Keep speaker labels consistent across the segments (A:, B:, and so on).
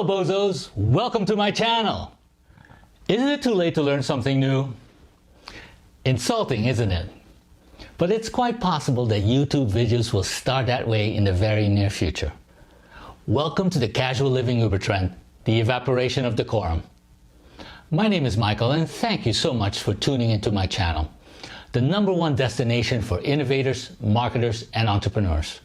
A: Hello bozos, welcome to my channel. Isn't it too late to learn something new? Insulting, isn't it? But it's quite possible that YouTube videos will start that way in the very near future. Welcome to the Casual Living Ubertrend, the Evaporation of Decorum. My name is Michael and thank you so much for tuning into my channel, the #1 destination for innovators, marketers, and entrepreneurs.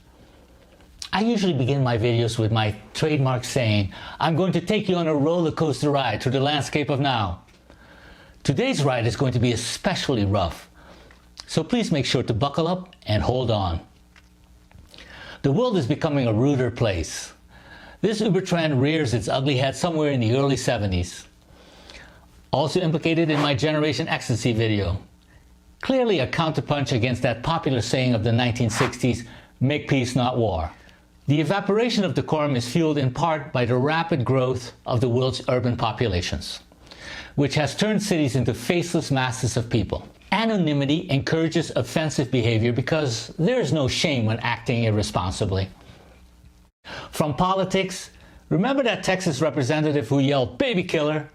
A: I usually begin my videos with my trademark saying, I'm going to take you on a roller coaster ride through the landscape of now. Today's ride is going to be especially rough, so please make sure to buckle up and hold on. The world is becoming a ruder place. This Ubertrend rears its ugly head somewhere in the early 70s. Also implicated in my Generation Ecstasy video. Clearly a counterpunch against that popular saying of the 1960s, make peace not war. The evaporation of decorum is fueled in part by the rapid growth of the world's urban populations, which has turned cities into faceless masses of people. Anonymity encourages offensive behavior because there is no shame when acting irresponsibly. From politics, remember that Texas representative who yelled "baby killer"?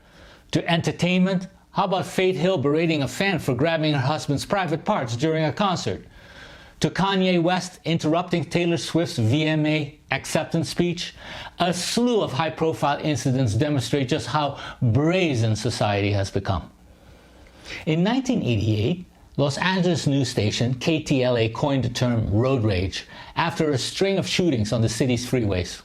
A: To entertainment, how about Faith Hill berating a fan for grabbing her husband's private parts during a concert? To Kanye West interrupting Taylor Swift's VMA acceptance speech, a slew of high-profile incidents demonstrate just how brazen society has become. In 1988, Los Angeles news station KTLA coined the term road rage after a string of shootings on the city's freeways.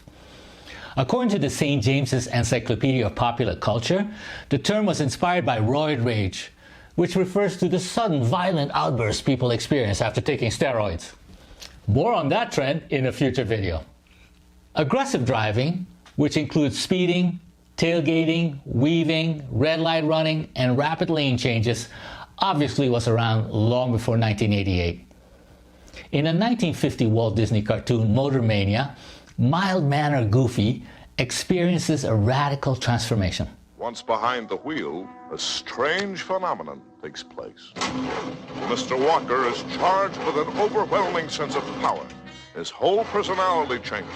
A: According to the St. James's Encyclopedia of Popular Culture, the term was inspired by roid rage, which refers to the sudden violent outbursts people experience after taking steroids. More on that trend in a future video. Aggressive driving, which includes speeding, tailgating, weaving, red light running, and rapid lane changes, obviously was around long before 1988. In a 1950 Walt Disney cartoon, Motor Mania, mild-mannered Goofy experiences a radical transformation.
B: Once behind the wheel, a strange phenomenon takes place. Mr. Walker is charged with an overwhelming sense of power. His whole personality changes.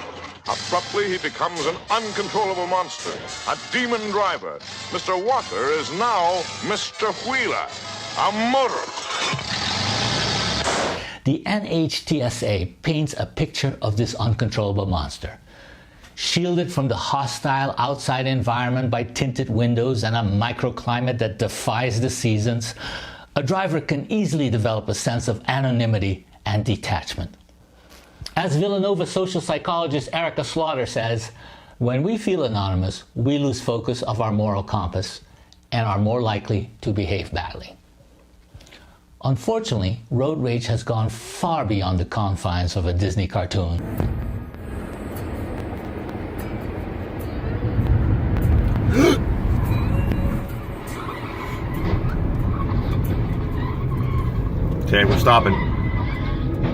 B: Abruptly, he becomes an uncontrollable monster, a demon driver. Mr. Walker is now Mr. Wheeler, a motorist.
A: The NHTSA paints a picture of this uncontrollable monster. Shielded from the hostile outside environment by tinted windows and a microclimate that defies the seasons, a driver can easily develop a sense of anonymity and detachment. As Villanova social psychologist Erica Slaughter says, when we feel anonymous, we lose focus of our moral compass and are more likely to behave badly. Unfortunately, road rage has gone far beyond the confines of a Disney cartoon.
C: Okay, we're stopping.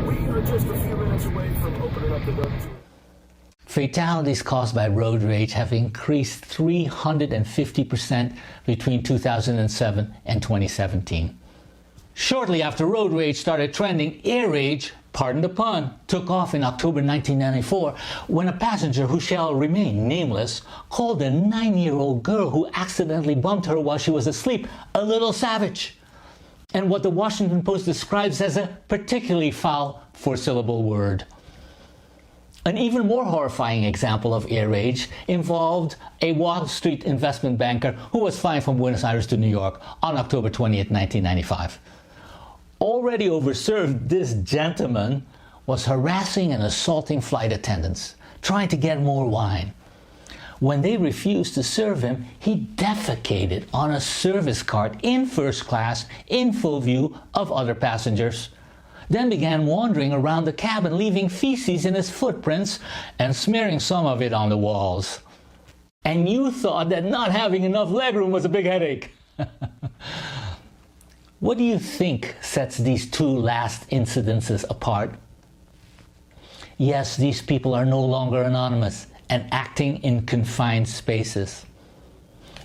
D: We are just a few minutes away from opening up the road.
A: Fatalities caused by road rage have increased 350% between 2007 and 2017. Shortly after road rage started trending, air rage, pardon the pun, took off in October 1994 when a passenger who shall remain nameless called a 9-year-old girl who accidentally bumped her while she was asleep a little savage, and what the Washington Post describes as a particularly foul 4-syllable word. An even more horrifying example of air rage involved a Wall Street investment banker who was flying from Buenos Aires to New York on October 20th, 1995. Already overserved, this gentleman was harassing and assaulting flight attendants, trying to get more wine. When they refused to serve him, he defecated on a service cart in first class in full view of other passengers, then began wandering around the cabin, leaving feces in his footprints and smearing some of it on the walls. And you thought that not having enough legroom was a big headache. What do you think sets these two last incidences apart? Yes, these people are no longer anonymous and acting in confined spaces.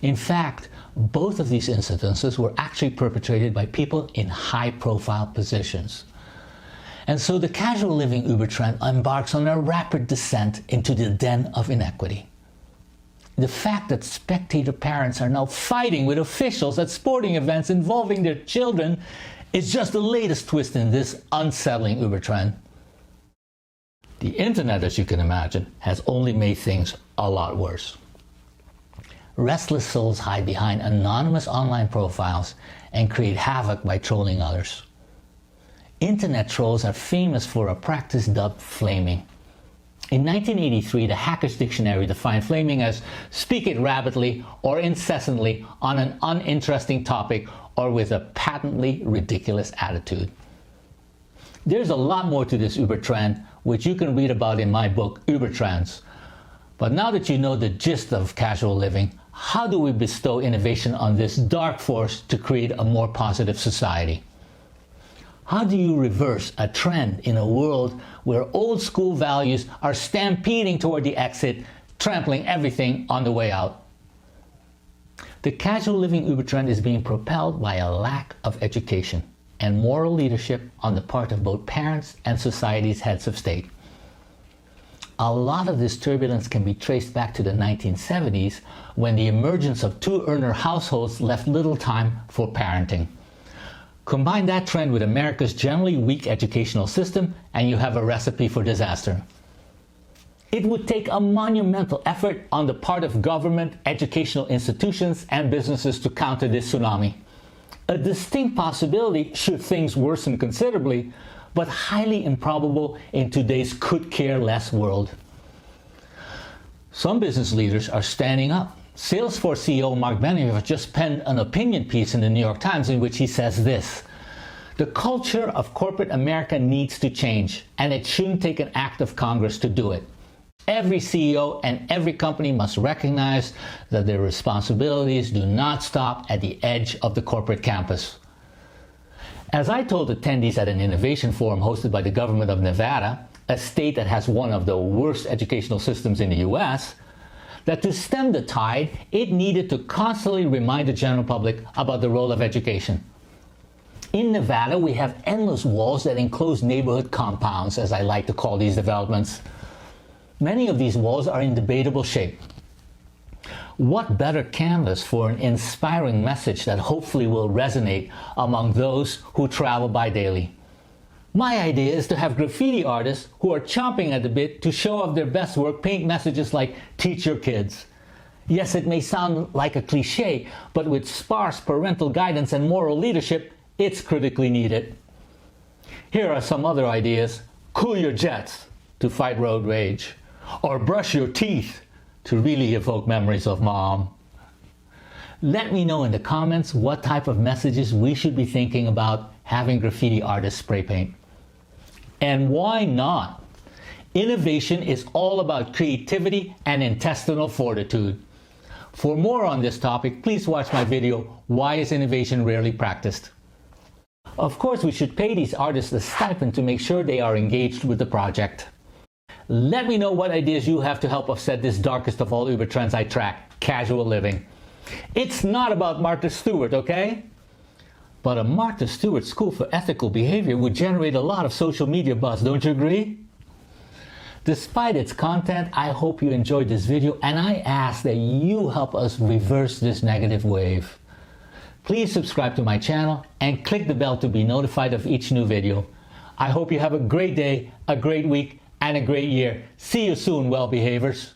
A: In fact, both of these incidences were actually perpetrated by people in high-profile positions. And so the Casual Living Ubertrend embarks on a rapid descent into the den of inequity. The fact that spectator parents are now fighting with officials at sporting events involving their children is just the latest twist in this unsettling Uber trend. The internet, as you can imagine, has only made things a lot worse. Restless souls hide behind anonymous online profiles and create havoc by trolling others. Internet trolls are famous for a practice dubbed flaming. In 1983, the Hacker's Dictionary defined flaming as speak it rapidly or incessantly on an uninteresting topic or with a patently ridiculous attitude. There's a lot more to this Uber trend, which you can read about in my book, Ubertrends. But now that you know the gist of casual living, how do we bestow innovation on this dark force to create a more positive society? How do you reverse a trend in a world where old school values are stampeding toward the exit, trampling everything on the way out? The casual living Uber trend is being propelled by a lack of education and moral leadership on the part of both parents and society's heads of state. A lot of this turbulence can be traced back to the 1970s, when the emergence of two-earner households left little time for parenting. Combine that trend with America's generally weak educational system, and you have a recipe for disaster. It would take a monumental effort on the part of government, educational institutions, and businesses to counter this tsunami. A distinct possibility should things worsen considerably, but highly improbable in today's could-care-less world. Some business leaders are standing up. Salesforce CEO Mark Benioff just penned an opinion piece in the New York Times in which he says this: "The culture of corporate America needs to change, and it shouldn't take an act of Congress to do it. Every CEO and every company must recognize that their responsibilities do not stop at the edge of the corporate campus." As I told attendees at an innovation forum hosted by the government of Nevada, a state that has one of the worst educational systems in the US, that to stem the tide, it needed to constantly remind the general public about the role of education. In Nevada, we have endless walls that enclose neighborhood compounds, as I like to call these developments. Many of these walls are in debatable shape. What better canvas for an inspiring message that hopefully will resonate among those who travel by daily? My idea is to have graffiti artists who are chomping at the bit to show off their best work paint messages like "teach your kids." Yes, it may sound like a cliche, but with sparse parental guidance and moral leadership, it's critically needed. Here are some other ideas: cool your jets to fight road rage, or brush your teeth to really evoke memories of mom. Let me know in the comments what type of messages we should be thinking about having graffiti artists spray paint. And why not? Innovation is all about creativity and intestinal fortitude. For more on this topic, please watch my video, "Why is Innovation Rarely Practiced?" Of course, we should pay these artists a stipend to make sure they are engaged with the project. Let me know what ideas you have to help offset this darkest of all Uber trends I track, casual living. It's not about Martha Stewart, okay? But a Martha Stewart School for Ethical Behavior would generate a lot of social media buzz, don't you agree? Despite its content, I hope you enjoyed this video, and I ask that you help us reverse this negative wave. Please subscribe to my channel and click the bell to be notified of each new video. I hope you have a great day, a great week, and a great year. See you soon, well behavers.